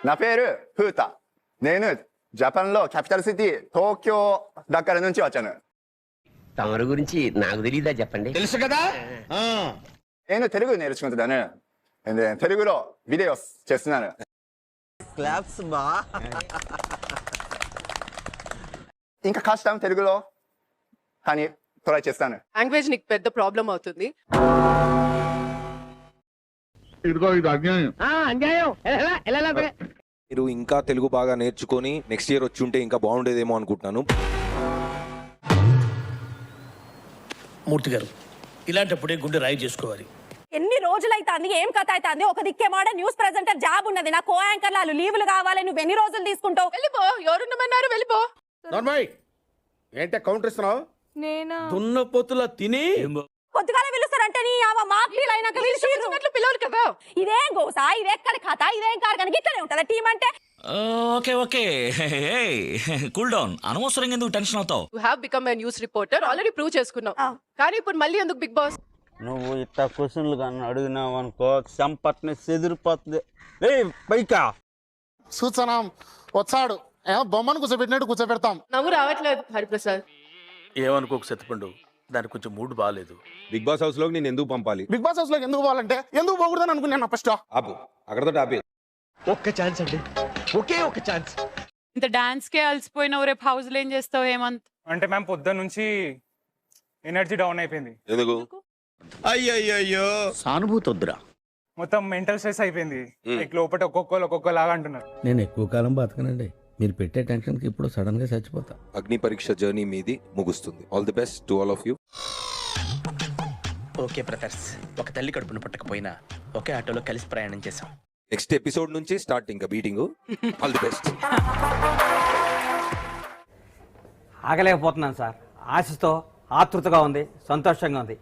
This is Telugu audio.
నా పేరు హూతా. నేను జపాన్లో క్యాపిటల్ సిటీ టోక్యో దగ్గర నుంచి వచ్చాను. తమరి గురించి నాకు తెలియదా చెప్పండి. తెలుసు కదా. నేను తెలుగు నేర్చుకుంటున్నాను. తెలుగులో వీడియోస్ చేస్తున్నాను. క్లాప్స్ బా. ఇంకా కష్టం తెలుగులో, కానీ ట్రై చేస్తాను. లాంగ్వేజ్ నీకు పెద్ద ప్రాబ్లం అవుతుంది. మీరు ఇంకా తెలుగు బాగా నేర్చుకొని నెక్స్ట్ ఇయర్ వచ్చి ఉంటే ఇంకా బాగుండేదేమో అనుకుంటున్నాను. మూర్తి గారు, ఇలాంటప్పుడే గుండె రాయి చేసుకోవాలి. ఎన్ని రోజులైతుంది, ఏం కథ అవుతుంది? ఒక దిక్కేమాడ న్యూస్ ప్రెజెంటర్ జాబ్ ఉన్నది, నా కో యాంకర్లు లీవులు కావాలి, నువ్వు ఎన్ని రోజులు తీసుకుంటావు? వెళ్ళిపో, ఎవరున్నమన్నారు వెళ్ళిపో. నార్మల్ ఏంటే కౌంటర్ ఇస్తున్నావు? నేనా దున్నపోతులా తిని కొద్దిగానే పిలుస్తారంటే నీ మాఫీలు అయినాక పిలవరు కదా. ఇదేం గోసా, ఇదెక్కడ కథ, ఇదేం కారు కానీ ఇట్లనే ఉంటుందా టీం అంటే? Okay okay, cool down. అనవసరంగా ఎందుకు టెన్షన్ అవుతావు? You have become a news reporter, already prove చేసుకున్నావు. కానీ ఇప్పుడు మళ్ళీ ఎందుకు బిగ్ బాస్? నువ్వు ఇట్లా క్వశ్చన్లు కానీ అడిగినావు అనుకో, సంపట్ని చెదిరిపోతుంది. పైకా సూచన వచ్చాడు, బొమ్మను కూర్చోబెట్టినట్టు కూర్చోబెడతాం. నవ్వు రావట్లేదు హరిప్రసాద్. ఏమనుకోక సత్తిపండు, దానికి కొంచెం మూడ్ బాగాలేదు. బిగ్ బాస్ హౌస్ లోకి నేను ఎందుకు పంపాలి? బిగ్ బాస్ హౌస్ లోకి ఎందుకు పోవాలంటే ఎందుకు పోకూడదని అనుకున్నాను ఫస్ట్. ఆపు, అక్కడతో ఆపే. ఒక్క ఛాన్స్ అండి, ఒకే ఒక ఛాన్స్. ఇంత డాన్స్ కే అలసిపోయినావు, రేపు హౌస్ లో ఏం చేస్తావు హేమంత్? అంటే మ్యామ్ పొద్దున్న నుంచి ఎనర్జీ డౌన్ అయిపోయింది. ఎందుకు? అయ్యయ్యో, సానుభూతి వద్దురా. మొత్తం మెంటల్ స్ట్రెస్ అయిపోయింది. లైక్ లోపల ఒక్కొక్కలాగా అంటున్నారు. నేను ఎక్కువ కాలం బతకనండి, మీరు పెట్టే టెన్షన్ కి ఇప్పుడు సడన్ గా చచ్చిపోతా. అగ్ని పరీక్ష జర్నీ మీది ముగుస్తుంది. All the best to all of you. Okay brothers, ఒక తల్లి కడుపున పుట్టకపోయినా ఒకే ఆటోలో కలిసి ప్రయాణం చేశాం. నెక్స్ట్ ఎపిసోడ్ నుంచి స్టార్ట్ ఇంకా బీటింగ్. All the best. ఆగలేకపోతున్నాను సార్, ఆశతో ఆతృతగా ఉంది, సంతోషంగా ఉంది.